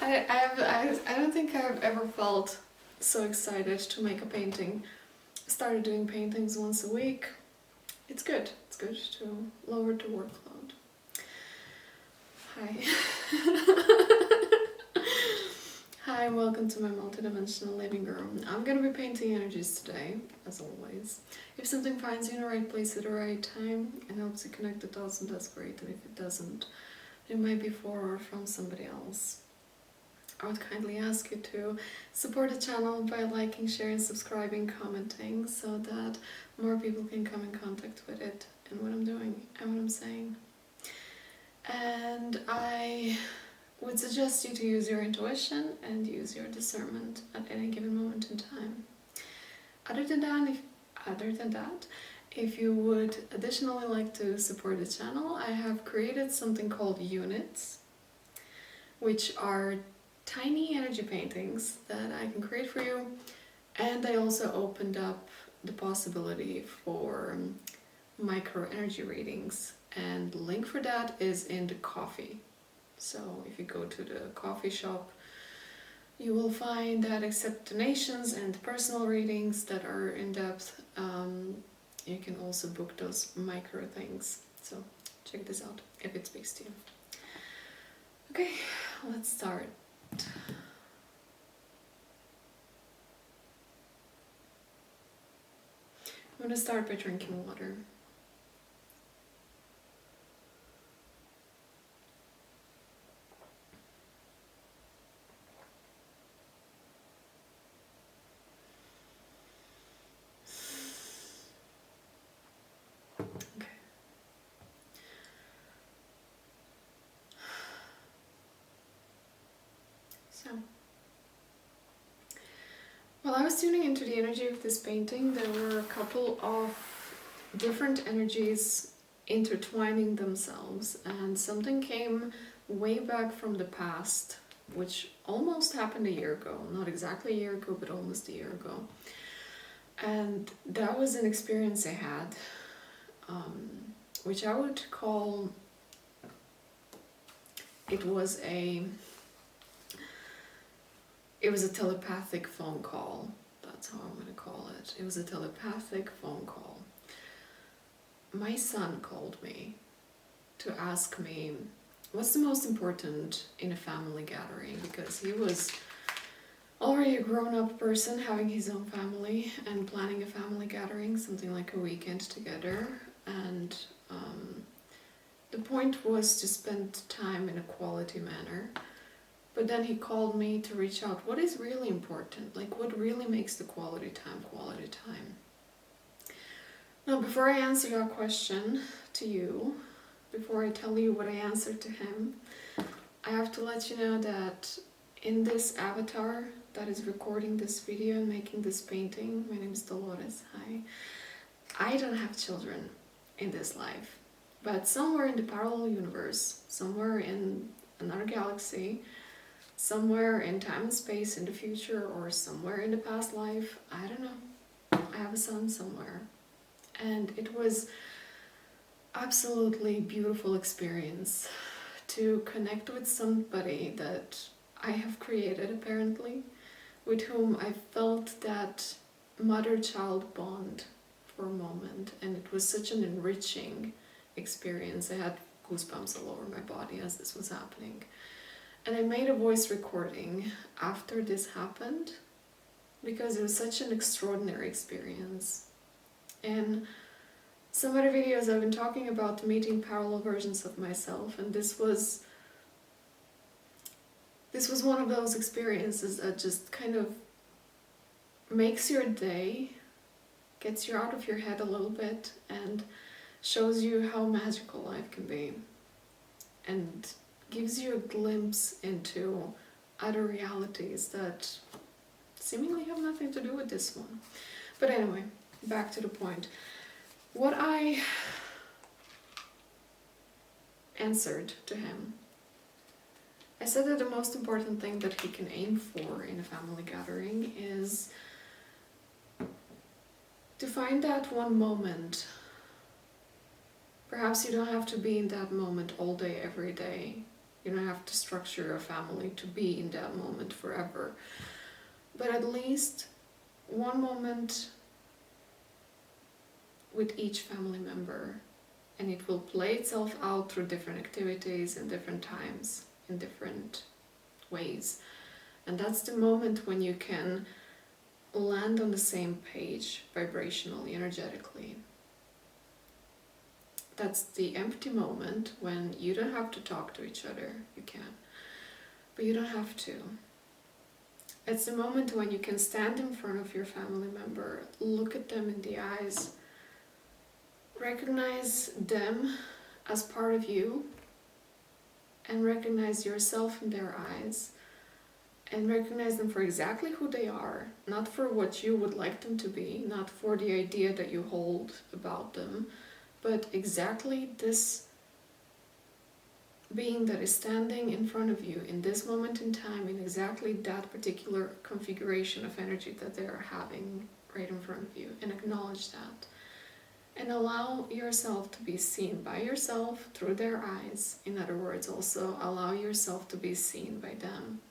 I don't think I've ever felt so excited to make a painting. Started doing paintings once a week. It's good. It's good to lower the workload. Hi. Hi, welcome to my multidimensional living room. I'm gonna be painting energies today, as always. If something finds you in the right place at the right time and helps you connect the dots, then that's great. And if it doesn't, it might be for or from somebody else. I would kindly ask you to support the channel by liking, sharing, subscribing, commenting, so that more people can come in contact with it and what I'm doing and what I'm saying. And I would suggest you to use your intuition and use your discernment at any given moment in time. Other than that, if you would additionally like to support the channel, I have created something called units, which are tiny energy paintings that I can create for you, and I also opened up the possibility for micro energy readings, and the link for that is in the coffee. So if you go to the coffee shop, you will find that except donations and personal readings that are in depth, you can also book those micro things. So check this out if it speaks to you. Okay, let's start. I'm going to start by drinking water. Okay. So, while I was tuning into the energy of this painting, there were a couple of different energies intertwining themselves, and something came way back from the past, which almost happened a year ago. Not exactly a year ago, but almost a year ago. And that was an experience I had, which I would call, it was a telepathic phone call. That's how I'm going to call it. It was a telepathic phone call. My son called me to ask me what's the most important in a family gathering, because he was already a grown-up person having his own family and planning a family gathering, something like a weekend together. And the point was to spend time in a quality manner. But then he called me to reach out. What is really important? Like, what really makes the quality time quality time? Now, before I answer your question to you, before I tell you what I answered to him, I have to let you know that in this avatar that is recording this video and making this painting, my name is Dolores, hi. I don't have children in this life, but somewhere in the parallel universe, somewhere in another galaxy, somewhere in time and space in the future, or somewhere in the past life, I don't know, I have a son somewhere. And it was absolutely beautiful experience to connect with somebody that I have created, apparently, with whom I felt that mother-child bond for a moment, and it was such an enriching experience. I had goosebumps all over my body as this was happening. And I made a voice recording after this happened, because it was such an extraordinary experience. In some other videos I've been talking about meeting parallel versions of myself, and this was one of those experiences that just kind of makes your day, gets you out of your head a little bit, and shows you how magical life can be, and gives you a glimpse into other realities that seemingly have nothing to do with this one. But anyway, back to the point. What I answered to him, I said that the most important thing that he can aim for in a family gathering is to find that one moment. Perhaps you don't have to be in that moment all day, every day, You don't have to structure your family to be in that moment forever. But at least one moment with each family member, and it will play itself out through different activities and different times in different ways. And that's the moment when you can land on the same page vibrationally, energetically. That's the empty moment when you don't have to talk to each other. You can, but you don't have to. It's the moment when you can stand in front of your family member, look at them in the eyes, recognize them as part of you, and recognize yourself in their eyes, and recognize them for exactly who they are, not for what you would like them to be, not for the idea that you hold about them, but exactly this being that is standing in front of you in this moment in time, in exactly that particular configuration of energy that they're having right in front of you, and acknowledge that. And allow yourself to be seen by yourself through their eyes. In other words, also allow yourself to be seen by them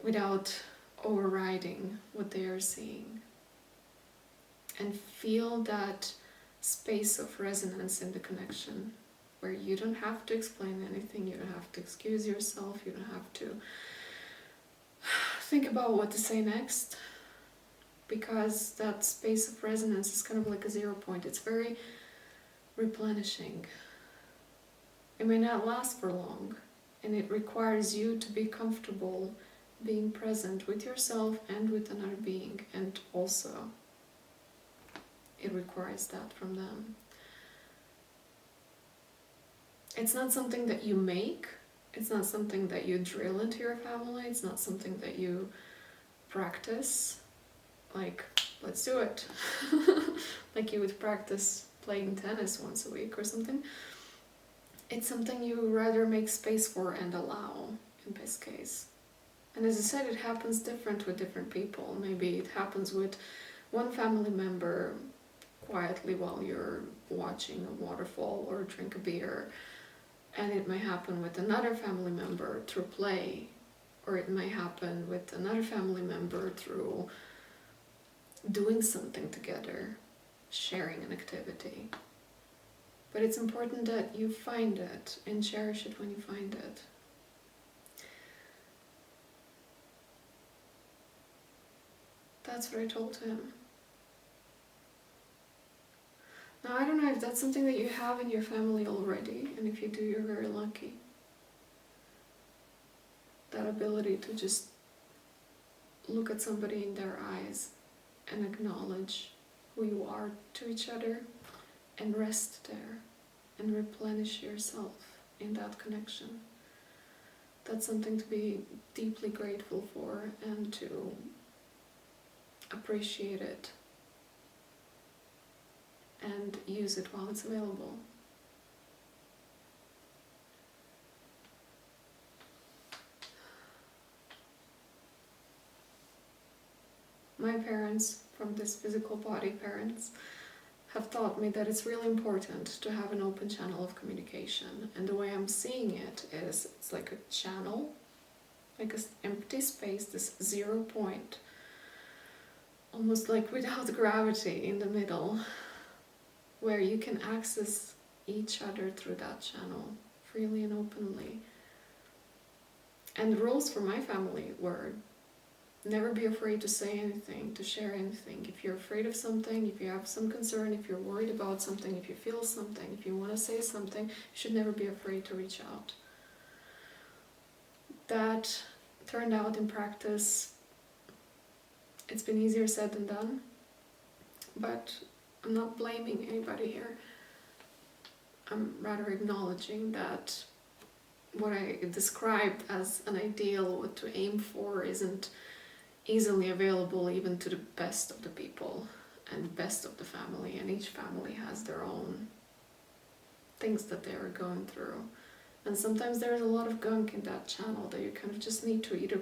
without overriding what they are seeing. And feel that space of resonance in the connection, where you don't have to explain anything, you don't have to excuse yourself, you don't have to think about what to say next, because that space of resonance is kind of like a 0 point. It's very replenishing. It may not last for long, and it requires you to be comfortable being present with yourself and with another being, and also it requires that from them. It's not something that you make, it's not something that you drill into your family, it's not something that you practice, like, let's do it, like you would practice playing tennis once a week or something. It's something you rather make space for and allow, in this case. And as I said, it happens different with different people. Maybe it happens with one family member quietly while you're watching a waterfall or drink a beer, and it may happen with another family member through play, or it may happen with another family member through doing something together, sharing an activity. But it's important that you find it and cherish it when you find it. That's what I told him. Now, I don't know if that's something that you have in your family already, and if you do, you're very lucky. That ability to just look at somebody in their eyes and acknowledge who you are to each other, and rest there and replenish yourself in that connection. That's something to be deeply grateful for, and to appreciate it and use it while it's available. My parents, from this physical body parents, have taught me that it's really important to have an open channel of communication. And the way I'm seeing it is, it's like a channel, like an empty space, this 0 point, almost like without gravity in the middle, where you can access each other through that channel freely and openly. And the rules for my family were: never be afraid to say anything, to share anything. If you're afraid of something, if you have some concern, if you're worried about something, if you feel something, if you want to say something, you should never be afraid to reach out. That turned out in practice, it's been easier said than done, but I'm not blaming anybody here. I'm rather acknowledging that what I described as an ideal, what to aim for, isn't easily available even to the best of the people and best of the family, and each family has their own things that they are going through. And sometimes there's a lot of gunk in that channel that you kind of just need to either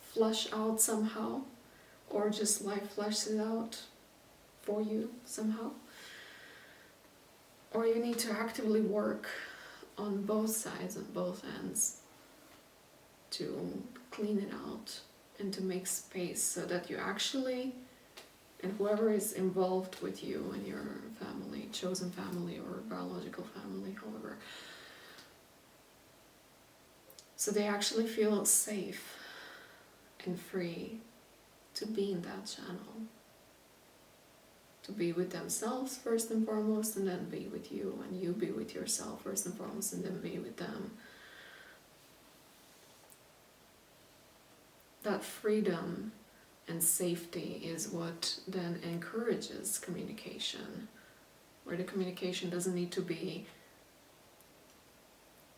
flush out somehow, or just life flushes it out for you somehow. Or you need to actively work on both sides, on both ends, to clean it out and to make space so that you actually, and whoever is involved with you and your family, chosen family or biological family, however, so they actually feel safe and free to be in that channel, to be with themselves first and foremost, and then be with you, and you be with yourself first and foremost, and then be with them. That freedom and safety is what then encourages communication, where the communication doesn't need to be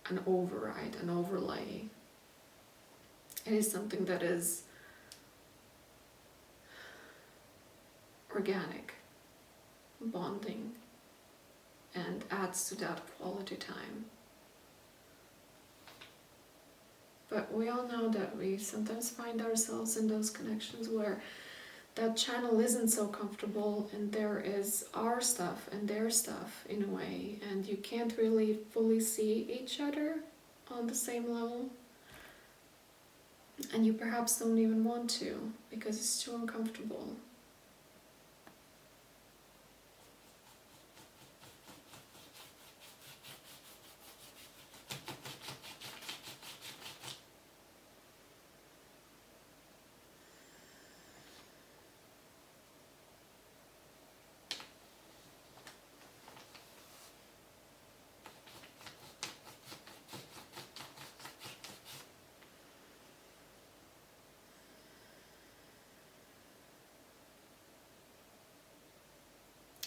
an override, an overlay. It is something that is organic, bonding, and adds to that quality time. But we all know that we sometimes find ourselves in those connections where that channel isn't so comfortable, and there is our stuff and their stuff in a way, and you can't really fully see each other on the same level. And you perhaps don't even want to, because it's too uncomfortable.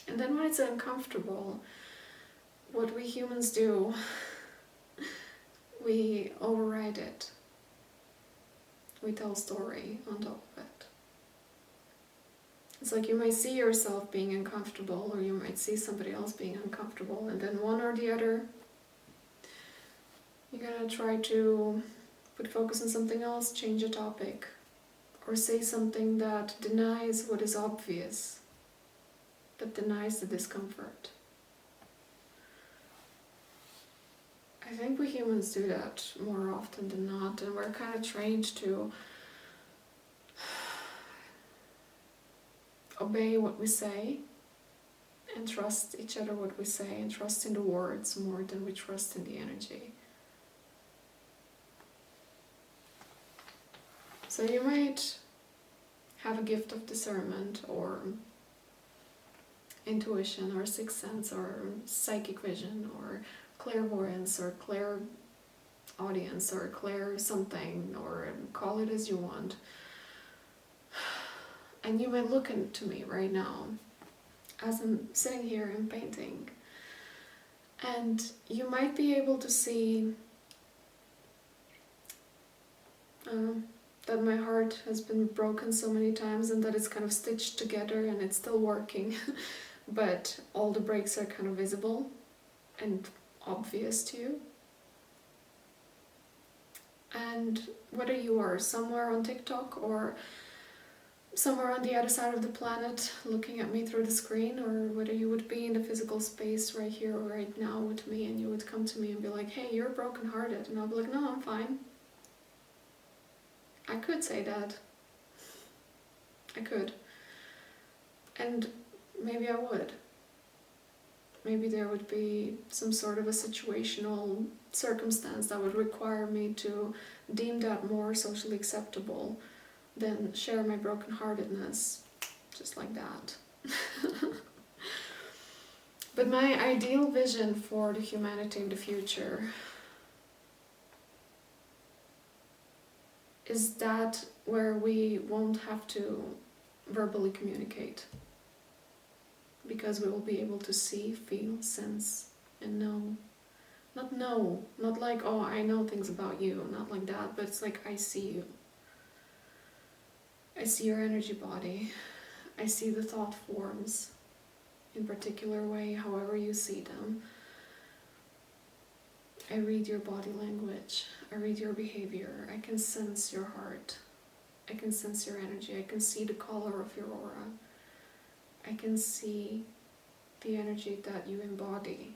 And then when it's uncomfortable, what we humans do, we override it. We tell a story on top of it. It's like you might see yourself being uncomfortable, or you might see somebody else being uncomfortable, and then one or the other, you're gonna try to put focus on something else, change a topic, or say something that denies what is obvious, that denies the discomfort. I think we humans do that more often than not, and we're kind of trained to obey what we say and trust each other what we say, and trust in the words more than we trust in the energy. So you might have a gift of discernment or intuition or sixth sense or psychic vision or clairvoyance or clairaudience or clair something, or call it as you want. And you might look into me right now as I'm sitting here and painting, and you might be able to see that my heart has been broken so many times, and that it's kind of stitched together and it's still working, but all the breaks are kind of visible and obvious to you. And whether you are somewhere on TikTok or somewhere on the other side of the planet looking at me through the screen, or whether you would be in the physical space right here or right now with me, and you would come to me and be like, hey, you're brokenhearted, and I'll be like, no, I'm fine. I could say that. I could. And maybe I would. Maybe there would be some sort of a situational circumstance that would require me to deem that more socially acceptable than share my brokenheartedness just like that. But my ideal vision for the humanity in the future is that where we won't have to verbally communicate, because we will be able to see, feel, sense, and know. Not like, oh, I know things about you, not like that, but it's like, I see you. I see your energy body. I see the thought forms in particular way, however you see them. I read your body language. I read your behavior. I can sense your heart. I can sense your energy. I can see the color of your aura. I can see the energy that you embody.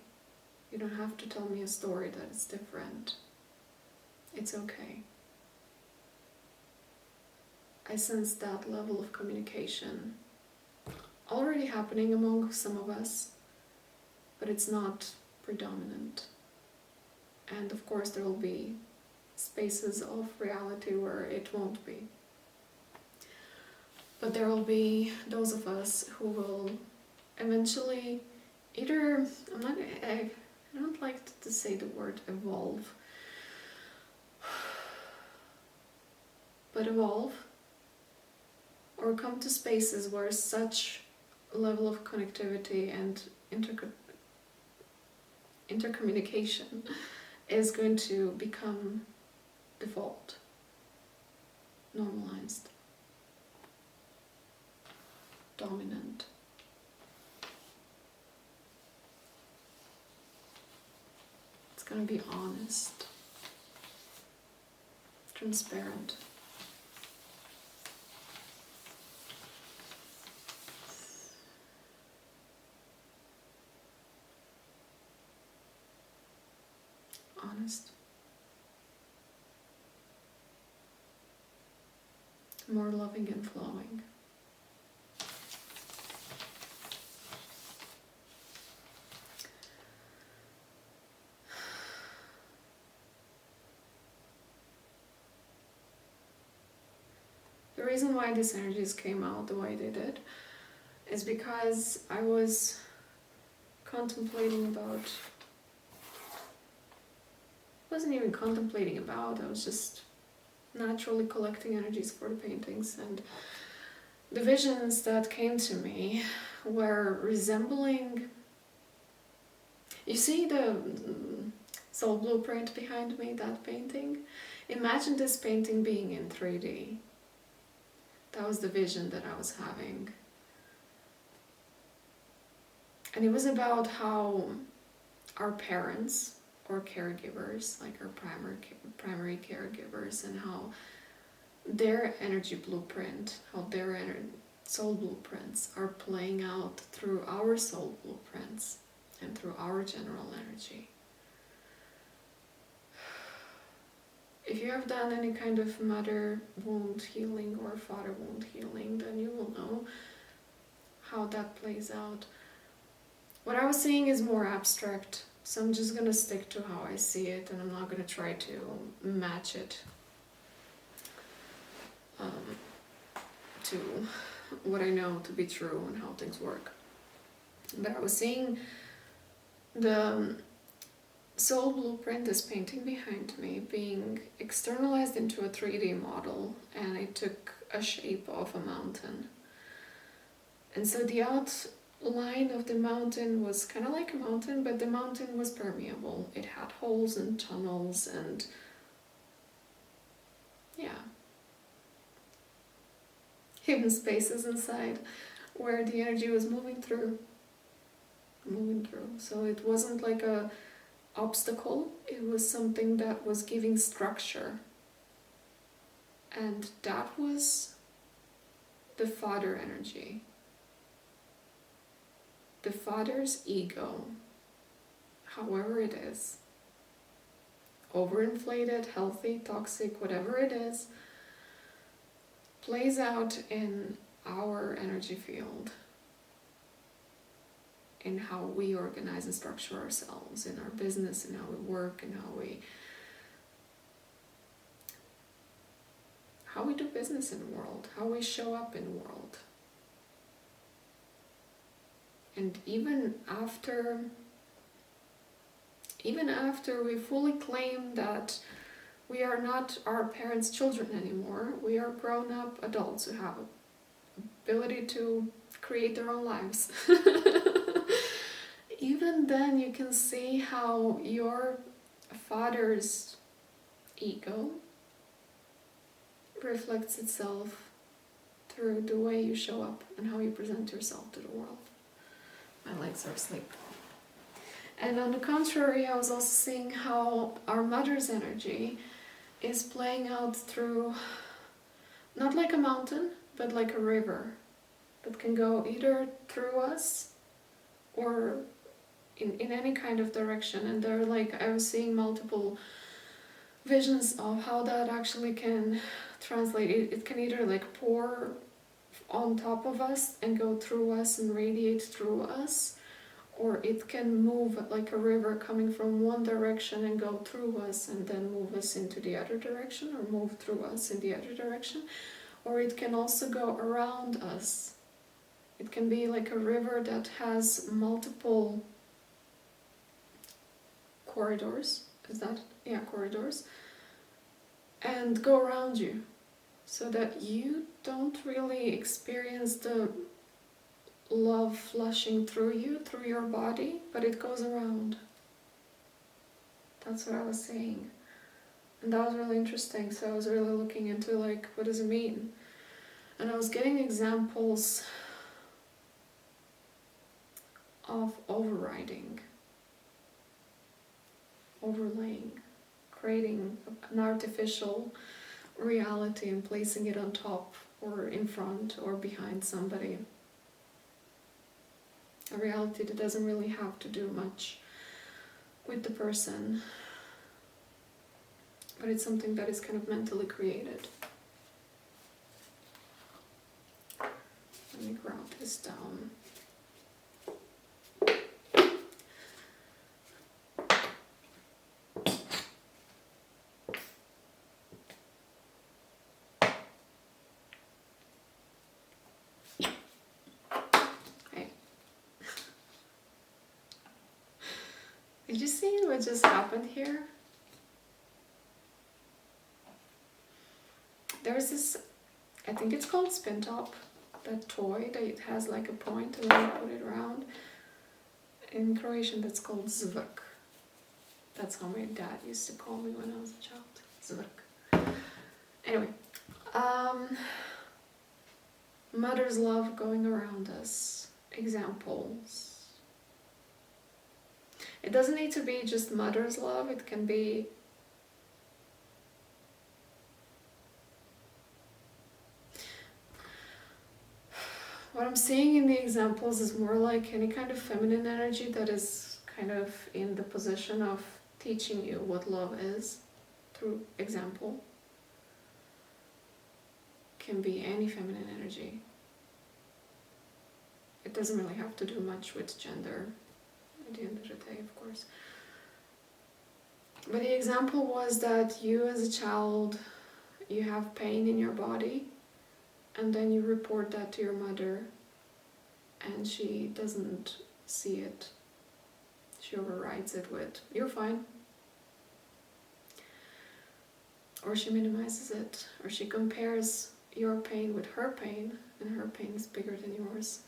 You don't have to tell me a story that is different. It's okay. I sense that level of communication already happening among some of us, but it's not predominant. And of course there will be spaces of reality where it won't be. But there will be those of us who will eventually either, I don't like to say the word evolve, but evolve, or come to spaces where such level of connectivity and intercommunication is going to become default, normalized, dominant. It's going to be honest, transparent. Honest. More loving and flowing. The reason why these energies came out the way they did is because I was contemplating about, wasn't even contemplating about, I was just naturally collecting energies for the paintings, and the visions that came to me were resembling, you see the soul blueprint behind me, that painting? Imagine this painting being in 3D. That was the vision that I was having. And it was about how our parents or caregivers, like our primary caregivers, and how their energy blueprint, how their soul blueprints are playing out through our soul blueprints and through our general energy. If you have done any kind of mother wound healing or father wound healing, then you will know how that plays out. What I was saying is more abstract, so I'm just gonna stick to how I see it, and I'm not gonna try to match it to what I know to be true and how things work. But I was seeing the soul blueprint, this painting behind me, being externalized into a 3D model, and it took a shape of a mountain. And so the outline of the mountain was kind of like a mountain, but the mountain was permeable. It had holes and tunnels and, yeah, hidden spaces inside where the energy was moving through. So it wasn't like a obstacle, it was something that was giving structure. And that was the father energy. The father's ego, however it is, overinflated, healthy, toxic, whatever it is, plays out in our energy field, in how we organize and structure ourselves, in our business, in how we work, and how we do business in the world, how we show up in the world. And even after we fully claim that we are not our parents' children anymore, we are grown-up adults who have ability to create their own lives. Even then you can see how your father's ego reflects itself through the way you show up and how you present yourself to the world. My legs are asleep. And on the contrary, I was also seeing how our mother's energy is playing out through, not like a mountain, but like a river that can go either through us or in any kind of direction. And they're like, I was seeing multiple visions of how that actually can translate. It can either like pour on top of us and go through us and radiate through us, or it can move like a river coming from one direction and go through us and then move us into the other direction, or move through us in the other direction. Or it can also go around us. It can be like a river that has multiple corridors, corridors, and go around you, so that you don't really experience the love flushing through you, through your body, but it goes around. That's what I was saying. And that was really interesting. So I was really looking into like, what does it mean? And I was getting examples of overriding, overlaying, creating an artificial reality and placing it on top or in front or behind somebody. A reality that doesn't really have to do much with the person, but it's something that is kind of mentally created. Let me grab this down. Did you see what just happened here? There's this, I think it's called spin top, that toy that it has like a point and then you put it around. In Croatian that's called 𝔱𝐿𝐿. That's how my dad used to call me when I was a child. 𝔱𝐿𝐿. Anyway, mother's love going around us. Examples. It doesn't need to be just mother's love, it can be what I'm seeing in the examples is more like any kind of feminine energy that is kind of in the position of teaching you what love is through example. Can be any feminine energy. It doesn't really have to do much with gender at the end of the day, of course. But the example was that you as a child, you have pain in your body, and then you report that to your mother, and she doesn't see it. She overrides it with, "You're fine." Or she minimizes it, or she compares your pain with her pain, and her pain is bigger than yours.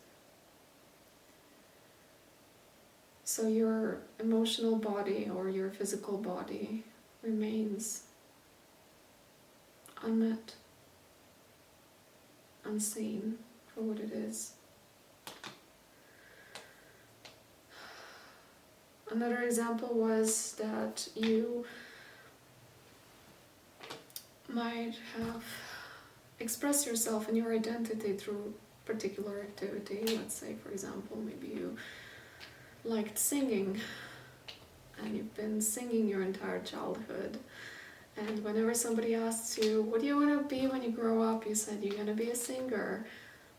So your emotional body or your physical body remains unmet, unseen for what it is. Another example was that you might have expressed yourself and your identity through particular activity. Let's say, for example, maybe you liked singing and you've been singing your entire childhood, and whenever somebody asks you, what do you want to be when you grow up, you said you're going to be a singer.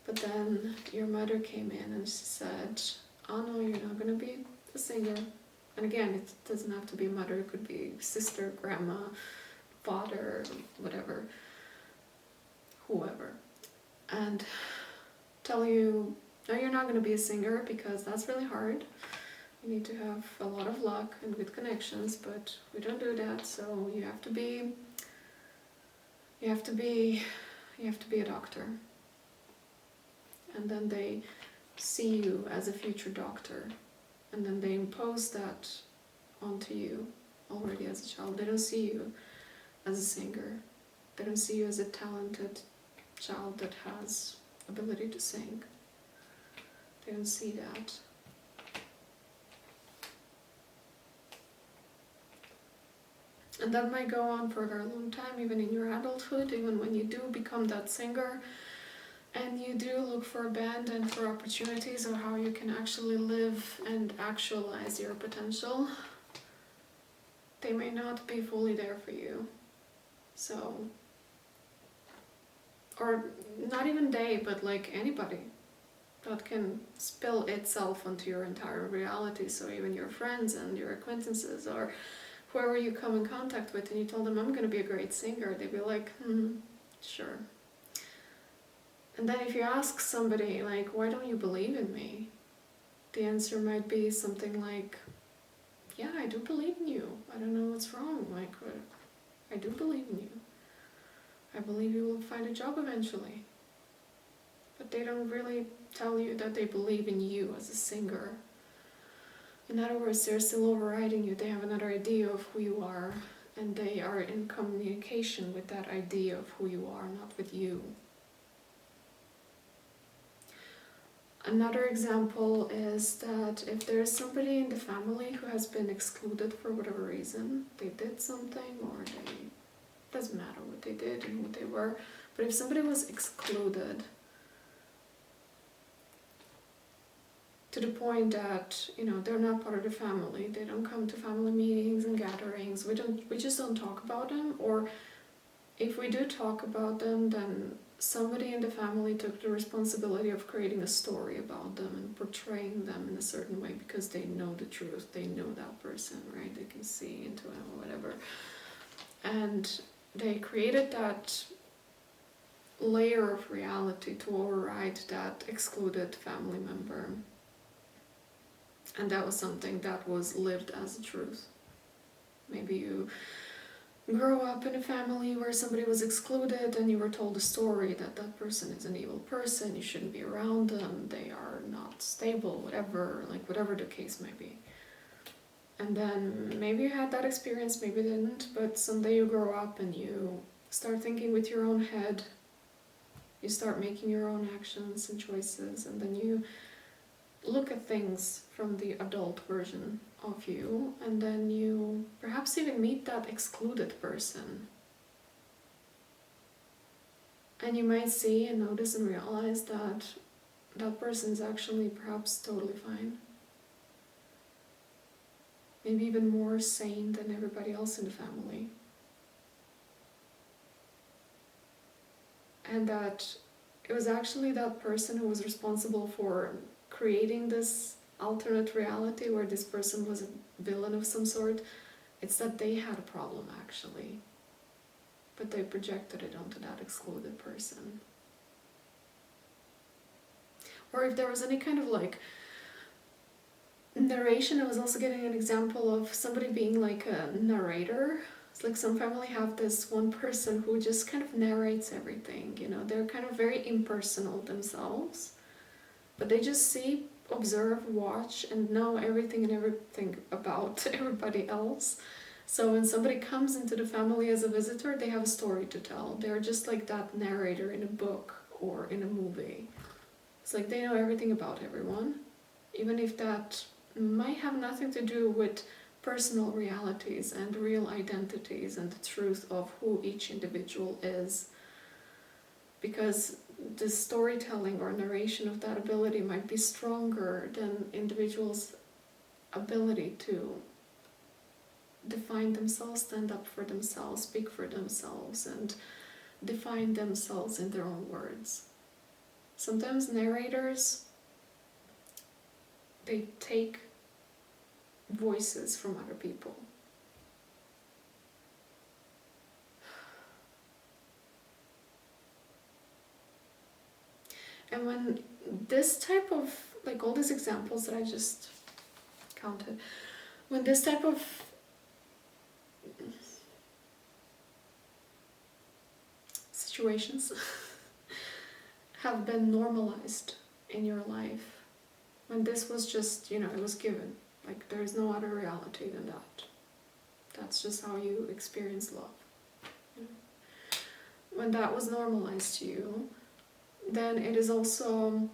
But then your mother came in and she said, oh no, you're not going to be a singer. And again, it doesn't have to be mother, it could be sister, grandma, father, whatever, whoever, and tell you, no, you're not going to be a singer because that's really hard. You need to have a lot of luck and good connections, but we don't do that. So you have to be a doctor. And then they see you as a future doctor, and then they impose that onto you already as a child. They don't see you as a singer. They don't see you as a talented child that has ability to sing. They don't see that. And that might go on for a very long time, even in your adulthood, even when you do become that singer. and you do look for a band and for opportunities of how you can actually live and actualize your potential, they may not be fully there for you. So, or not even they, but like anybody that can spill itself onto your entire reality. So even your friends and your acquaintances or whoever you come in contact with and you tell them, I'm going to be a great singer, they'd be like, sure. And then if you ask somebody, like, why don't you believe in me? The answer might be something like, yeah, I do believe in you. I don't know what's wrong. Like, I do believe in you. I believe you will find a job eventually. But they don't really tell you that they believe in you as a singer. In other words, they're still overriding you. They have another idea of who you are, and they are in communication with that idea of who you are, not with you. Another example is that if there's somebody in the family who has been excluded for whatever reason, they did something or doesn't matter what they did and who they were, but if somebody was excluded to the point that, they're not part of the family, they don't come to family meetings and gatherings, we just don't talk about them, or if we do talk about them, then somebody in the family took the responsibility of creating a story about them and portraying them in a certain way because they know the truth, they know that person, right? They can see into it or whatever. And they created that layer of reality to override that excluded family member. And that was something that was lived as a truth. Maybe you grow up in a family where somebody was excluded and you were told a story that that person is an evil person, you shouldn't be around them, they are not stable, whatever the case may be. And then maybe you had that experience, maybe you didn't, but someday you grow up and you start thinking with your own head, you start making your own actions and choices, and then you look at things from the adult version of you, and then you perhaps even meet that excluded person. And you might see and notice and realize that that person is actually perhaps totally fine. Maybe even more sane than everybody else in the family. And that it was actually that person who was responsible for creating this alternate reality where this person was a villain of some sort. It's that they had a problem actually, but they projected it onto that excluded person. Or if there was any kind of narration, I was also getting an example of somebody being like a narrator. It's like some family have this one person who just kind of narrates everything, they're kind of very impersonal themselves, but they just see, observe, watch, and know everything about everybody else. So when somebody comes into the family as a visitor, they have a story to tell. They're just like that narrator in a book or in a movie. It's like they know everything about everyone, even if that might have nothing to do with personal realities and real identities and the truth of who each individual is. Because the storytelling or narration of that ability might be stronger than individuals' ability to define themselves, stand up for themselves, speak for themselves, and define themselves in their own words. Sometimes narrators, they take voices from other people. And when this type of, all these examples that I just counted, when this type of situations have been normalized in your life, when this was just, it was given, there is no other reality than that. That's just how you experience love. When that was normalized to you, then it is also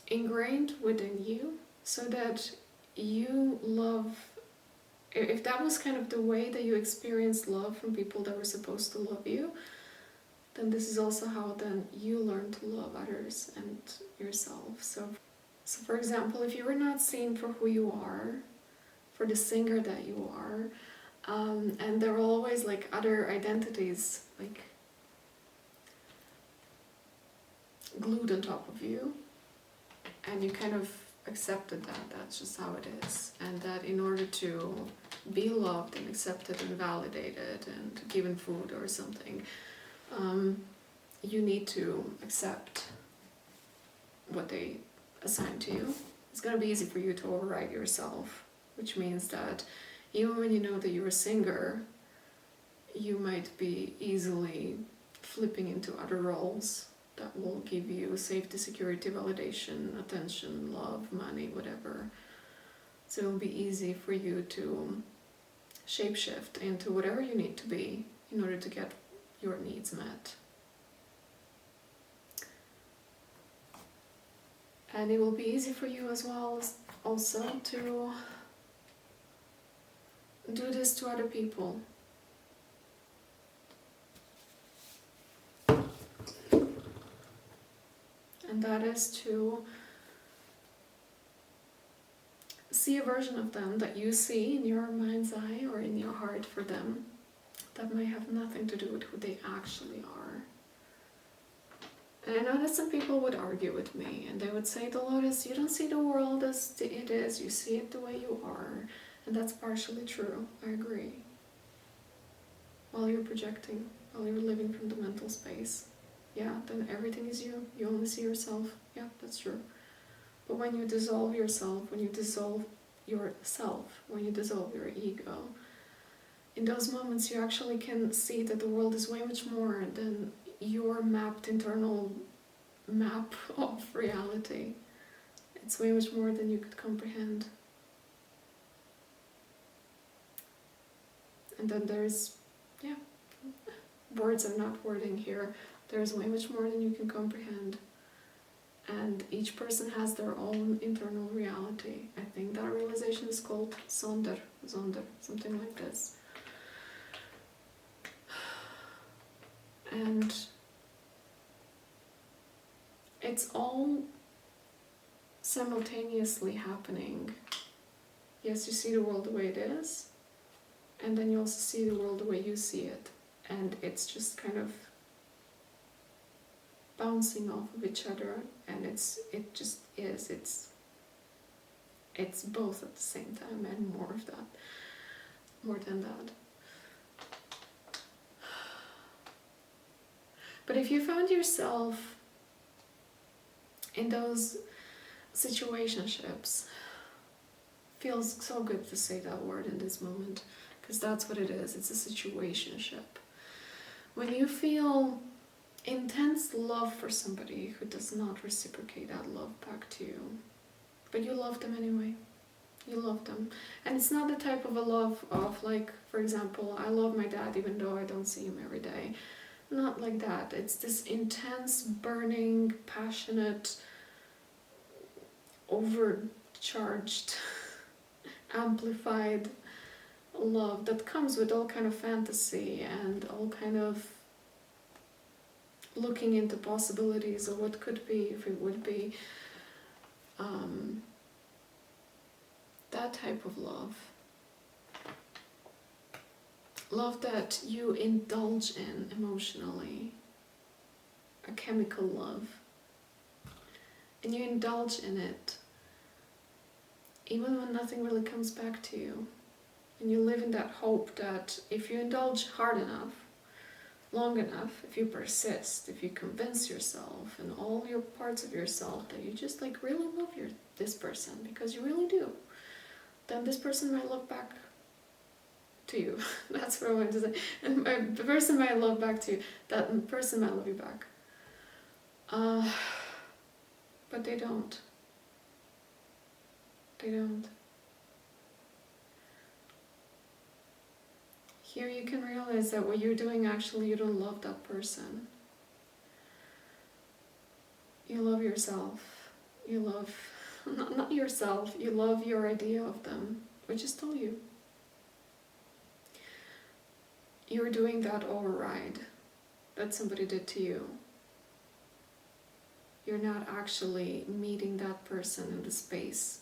ingrained within you, so that you love, if that was kind of the way that you experienced love from people that were supposed to love you, then this is also how then you learn to love others and yourself. So for example, if you were not seen for who you are, for the singer that you are, and there are always like other identities like glued on top of you, and you kind of accepted that that's just how it is, and that in order to be loved and accepted and validated and given food or something, you need to accept what they assign to you. It's going to be easy for you to override yourself, which means that even when you know that you're a singer, you might be easily flipping into other roles that will give you safety, security, validation, attention, love, money, whatever. So it'll be easy for you to shapeshift into whatever you need to be in order to get your needs met. And it will be easy for you as well also to do this to other people. And that is to see a version of them that you see in your mind's eye or in your heart for them that might have nothing to do with who they actually are. And I know that some people would argue with me and they would say, Dolores, you don't see the world as it is, you see it the way you are. And that's partially true, I agree. While you're projecting, while you're living from the mental space, yeah, then everything is you. You only see yourself. Yeah, that's true. But when you dissolve yourself, when you dissolve yourself, when you dissolve your ego, in those moments you actually can see that the world is way much more than your mapped internal map of reality. It's way much more than you could comprehend. And then there's, yeah, words are not wording here. There's way much more than you can comprehend. And each person has their own internal reality. I think that realization is called Sonder, something like this. And it's all simultaneously happening. Yes, you see the world the way it is, and then you also see the world the way you see it. And it's just kind of bouncing off of each other, and it just is. It's both at the same time, and more of that, more than that. But if you found yourself in those situationships, feels so good to say that word in this moment, because that's what it is. It's a situationship. When you feel intense love for somebody who does not reciprocate that love back to you, but you love them anyway. You love them. And it's not the type of a love of, like, for example, I love my dad even though I don't see him every day. Not like that. It's this intense, burning, passionate, overcharged, amplified love that comes with all kind of fantasy and all kind of looking into possibilities of what could be if it would be. That type of love. Love that you indulge in emotionally. A chemical love. And you indulge in it even when nothing really comes back to you. And you live in that hope that if you indulge hard enough, long enough, if you persist, if you convince yourself and all your parts of yourself that you just like really love this person, because you really do, then this person might look back to you. That's what I wanted to say. And the person might love back to you. That person might love you back. But they don't. They don't. Here you can realize that what you're doing, actually, you don't love that person. You love yourself. You love, not yourself, you love your idea of them, which is still you. You're doing that override. that somebody did to you, you're not actually meeting that person in the space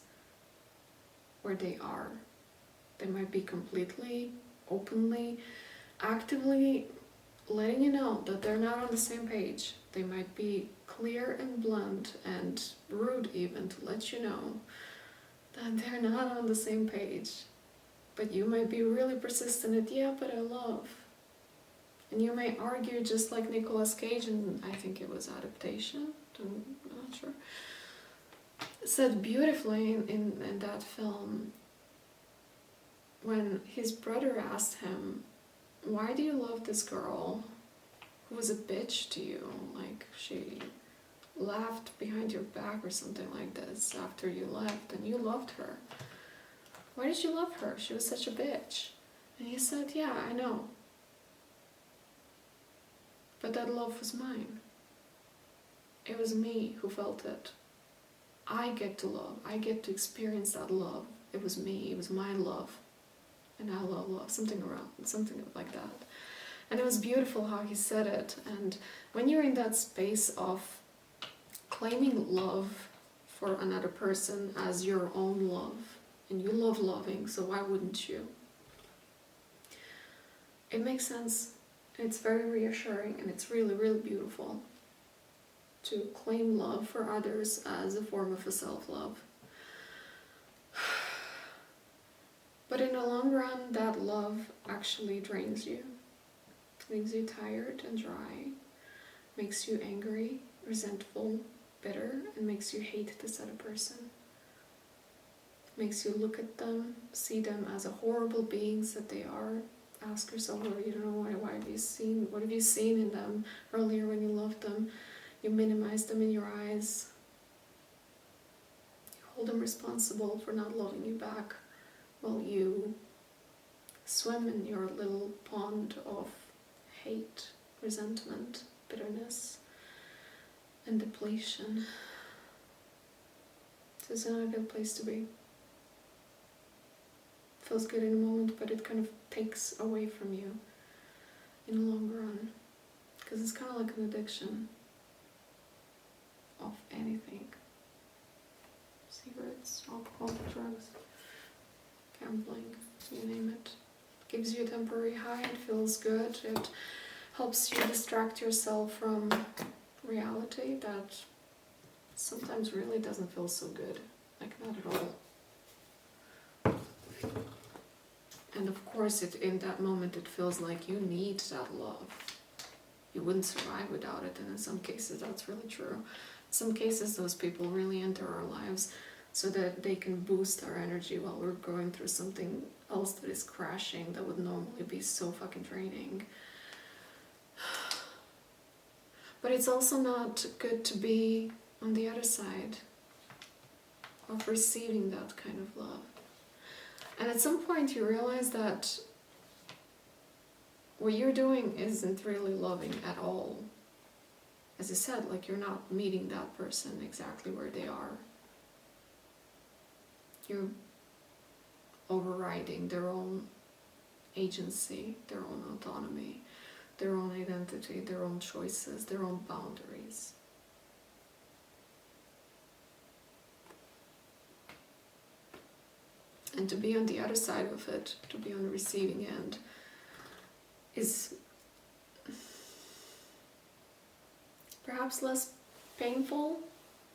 where they are. They might be completely, openly, actively letting you know that they're not on the same page. They might be clear and blunt and rude even to let you know that they're not on the same page. But you might be really persistent at, yeah, but I love. And you may argue just like 𝐤𝐵𝐻, and I think it was Adaptation, I'm not sure, said beautifully in that film, when his brother asked him, why do you love this girl who was a bitch to you? Like, she laughed behind your back or something like this after you left, and you loved her. Why did you love her? She was such a bitch. And he said, yeah, I know. But that love was mine. It was me who felt it. I get to love. I get to experience that love. It was me. It was my love. And I love love. Something like that. And it was beautiful how he said it. And when you're in that space of claiming love for another person as your own love, and you love loving, so why wouldn't you? It makes sense. It's very reassuring, and it's really, really beautiful to claim love for others as a form of a self-love. But in the long run, that love actually drains you. Makes you tired and dry, makes you angry, resentful, bitter, and makes you hate this other person. Makes you look at them, see them as a horrible beings that they are. Ask yourself, well, you don't know what have you seen in them earlier when you loved them? You minimize them in your eyes. You hold them responsible for not loving you back, while you swim in your little pond of hate, resentment, bitterness, and depletion. So it's not a good place to be. Feels good in a moment, but it kind of takes away from you in the long run, because it's kind of like an addiction of anything. Cigarettes, alcohol, drugs, gambling, you name it. Gives you a temporary high, it feels good, it helps you distract yourself from reality that sometimes really doesn't feel so good, like not at all. And of course, in that moment, it feels like you need that love. You wouldn't survive without it, and in some cases, that's really true. In some cases, those people really enter our lives so that they can boost our energy while we're going through something else that is crashing, that would normally be so fucking draining. But it's also not good to be on the other side of receiving that kind of love. And at some point you realize that what you're doing isn't really loving at all. As I said, like, you're not meeting that person exactly where they are. You're overriding their own agency, their own autonomy, their own identity, their own choices, their own boundaries. And to be on the other side of it, to be on the receiving end, is perhaps less painful,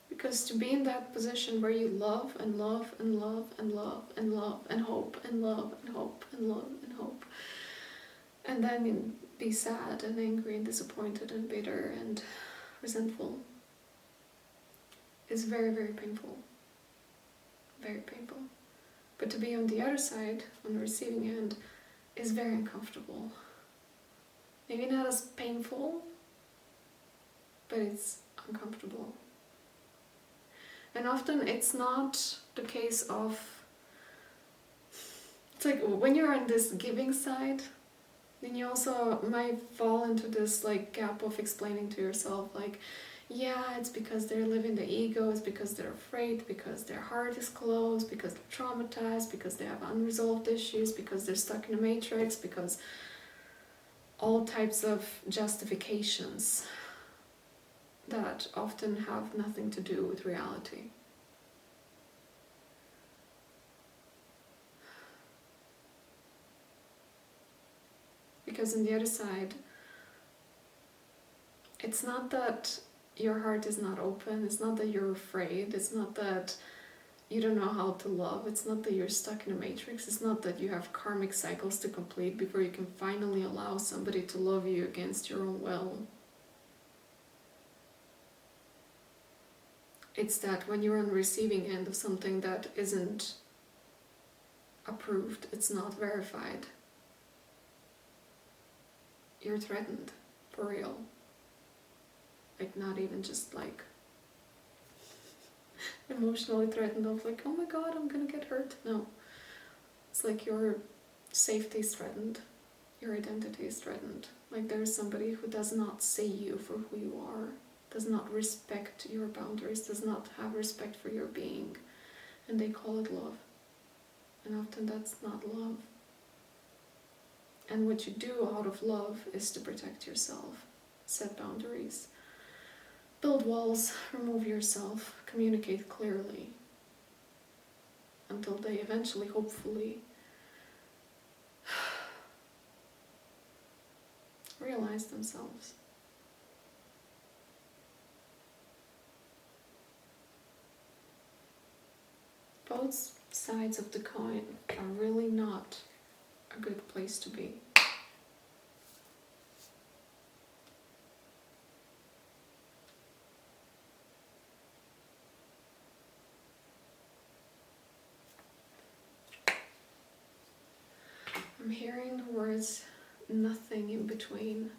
because to be in that position where you love and love and love and love and love and hope and love and hope and love and hope, and then be sad and angry and disappointed and bitter and resentful, is very, very painful. Very painful. But to be on the other side, on the receiving end, is very uncomfortable. Maybe not as painful, but it's uncomfortable. And often it's not the case of... It's like when you're on this giving side, then you also might fall into this like gap of explaining to yourself, like, yeah, it's because they're living the ego, it's because they're afraid, because their heart is closed, because they're traumatized, because they have unresolved issues, because they're stuck in a matrix, because all types of justifications that often have nothing to do with reality. Because on the other side, it's not that your heart is not open, it's not that you're afraid, it's not that you don't know how to love, it's not that you're stuck in a matrix, it's not that you have karmic cycles to complete before you can finally allow somebody to love you against your own will. It's that when you're on the receiving end of something that isn't approved, it's not verified, you're threatened, for real. Like, not even just like emotionally threatened of like, oh my god, I'm gonna get hurt. No. It's like your safety is threatened. Your identity is threatened. Like, there's somebody who does not see you for who you are, does not respect your boundaries, does not have respect for your being. And they call it love. And often that's not love. And what you do out of love is to protect yourself, set boundaries, build walls, remove yourself, communicate clearly, until they eventually, hopefully, realize themselves. Both sides of the coin are really not a good place to be. I'm hearing the words nothing in between.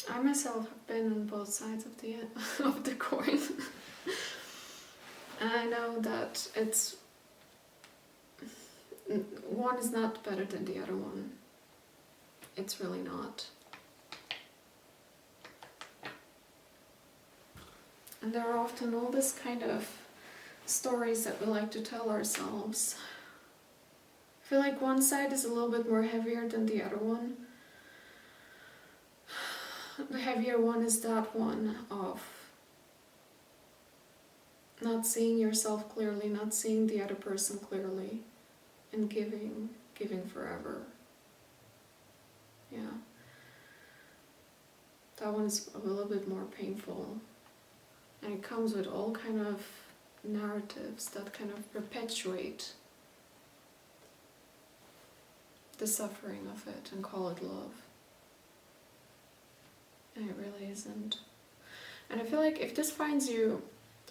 I myself have been on both sides of the coin. And I know that it's one is not better than the other one. It's really not. And there are often all this kind of stories that we like to tell ourselves. I feel like one side is a little bit more heavier than the other one. The heavier one is that one of not seeing yourself clearly, not seeing the other person clearly, and giving forever. Yeah. That one's a little bit more painful. And it comes with all kind of narratives that kind of perpetuate the suffering of it and call it love. And it really isn't. And I feel like if this finds you,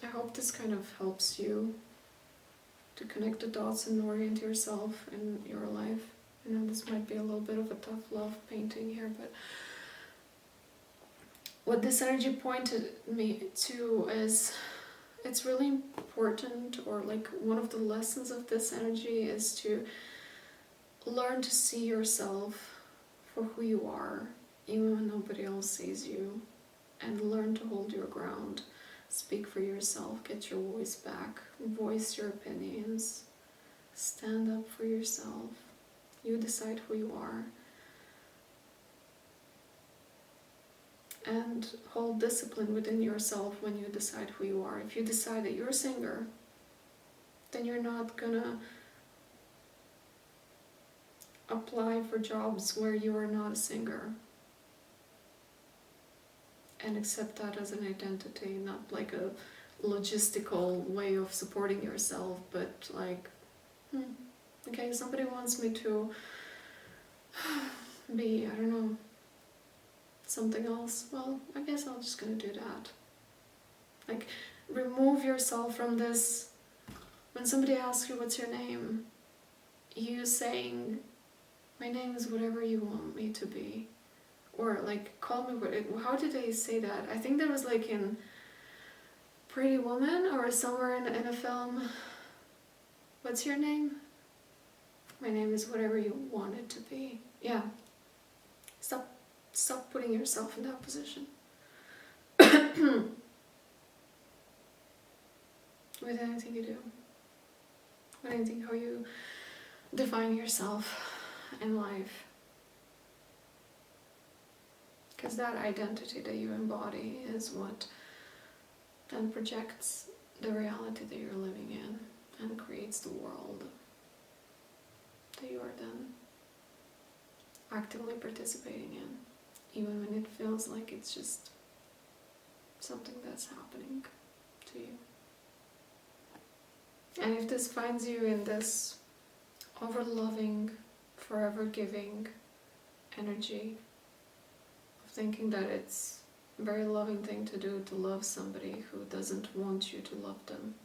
I hope this kind of helps you to connect the dots and orient yourself in your life. I know this might be a little bit of a tough love painting here, but what this energy pointed me to is it's really important, or like one of the lessons of this energy is to learn to see yourself for who you are, even when nobody else sees you, and learn to hold your ground, speak for yourself, get your voice back, voice your opinions, stand up for yourself. You decide who you are. And hold discipline within yourself when you decide who you are. If you decide that you're a singer, then you're not gonna apply for jobs where you are not a singer. And accept that as an identity, not like a logistical way of supporting yourself, but like, okay, somebody wants me to be, I don't know, something else. Well, I guess I'm just gonna do that. Like, remove yourself from this. When somebody asks you what's your name, you saying, my name is whatever you want me to be. Or like, call me what, how did they say that? I think that was like in Pretty Woman, or somewhere in a film, what's your name? My name is whatever you want it to be. Yeah. Stop putting yourself in that position. With anything you do. With anything how you define yourself in life. Because that identity that you embody is what then projects the reality that you're living in and creates the world that you are then actively participating in, even when it feels like it's just something that's happening to you. And if this finds you in this over-loving, forever giving energy of thinking that it's a very loving thing to do to love somebody who doesn't want you to love them.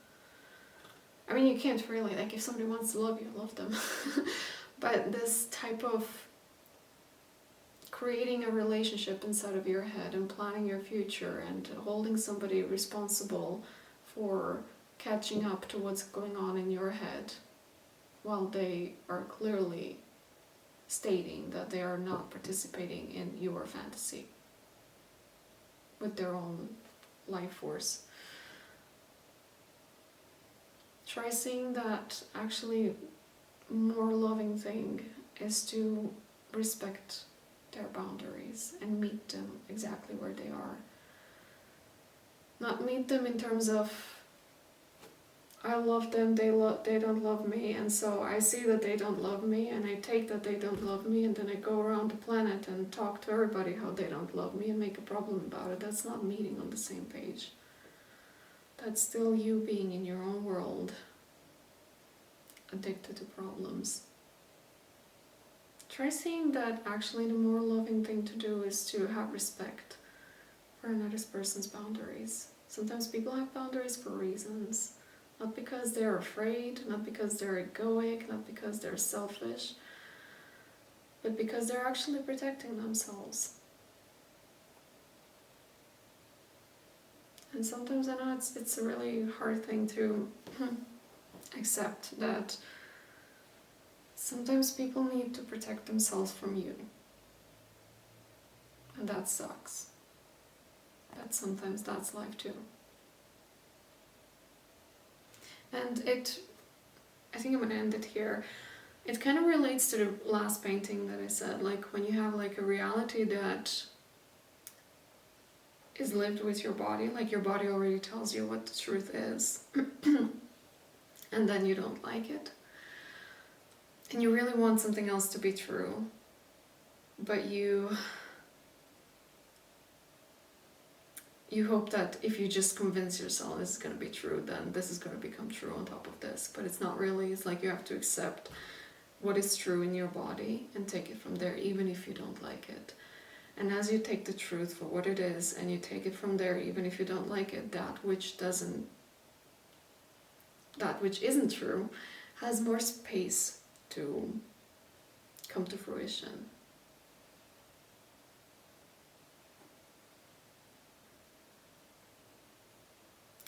I mean, you can't really, like, if somebody wants to love you, love them. But this type of creating a relationship inside of your head and planning your future and holding somebody responsible for catching up to what's going on in your head while they are clearly stating that they are not participating in your fantasy with their own life force. Try seeing that actually more loving thing is to respect their boundaries and meet them exactly where they are. Not meet them in terms of I love them, they don't love me, and so I see that they don't love me, and I take that they don't love me, and then I go around the planet and talk to everybody how they don't love me and make a problem about it. That's not meeting on the same page. That's still you being in your own world, addicted to problems. Try seeing that actually the more loving thing to do is to have respect for another person's boundaries. Sometimes people have boundaries for reasons. Not because they're afraid, not because they're egoic, not because they're selfish, but because they're actually protecting themselves. And sometimes I know it's a really hard thing to accept that sometimes people need to protect themselves from you. And that sucks. But sometimes that's life too. And I think I'm going to end it here. It kind of relates to the last painting that I said, like when you have like a reality that is lived with your body, like your body already tells you what the truth is, and then you don't like it. And you really want something else to be true, but you hope that if you just convince yourself this is going to be true, then this is going to become true on top of this. But it's not really. It's like you have to accept what is true in your body and take it from there, even if you don't like it. And as you take the truth for what it is and you take it from there, even if you don't like it, that which isn't true has more space to come to fruition.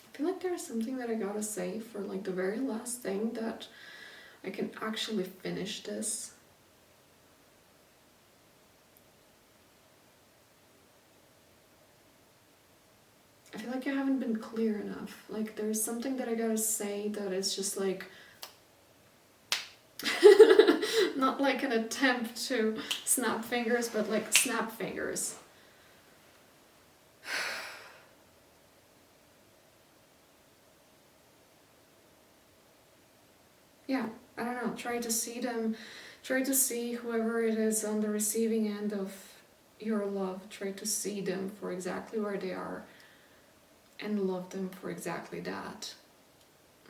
I feel like there's something that I gotta say for like the very last thing that I can actually finish this. I feel like I haven't been clear enough. Like there's something that I gotta say that is just like not like an attempt to snap fingers, but like snap fingers. Yeah, I don't know, try to see them, try to see whoever it is on the receiving end of your love, try to see them for exactly where they are and love them for exactly that,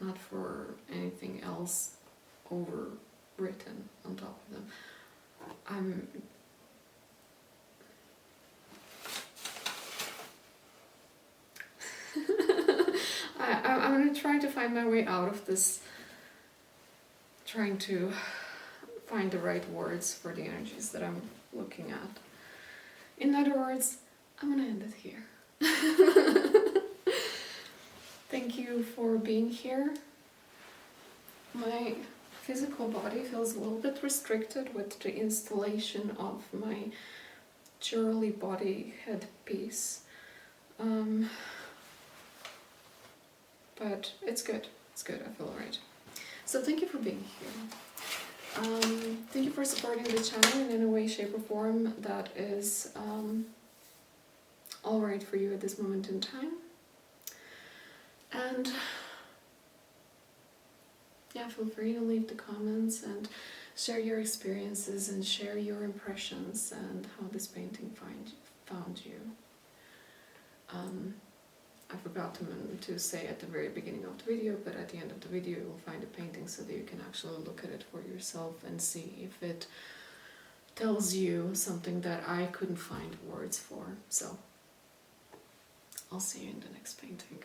not for anything else overwritten on top of them. I'm going to try to find my way out of this, trying to find the right words for the energies that I'm looking at. In other words, I'm going to end it here. Thank you for being here. My physical body feels a little bit restricted with the installation of my jewelry body headpiece. But it's good. It's good. I feel alright. So thank you for being here. Thank you for supporting the channel in any way, shape or form that is alright for you at this moment in time. And yeah, feel free to leave the comments and share your experiences and share your impressions and how this painting found you. I forgot to say at the very beginning of the video, but at the end of the video you will find a painting so that you can actually look at it for yourself and see if it tells you something that I couldn't find words for. So I'll see you in the next painting.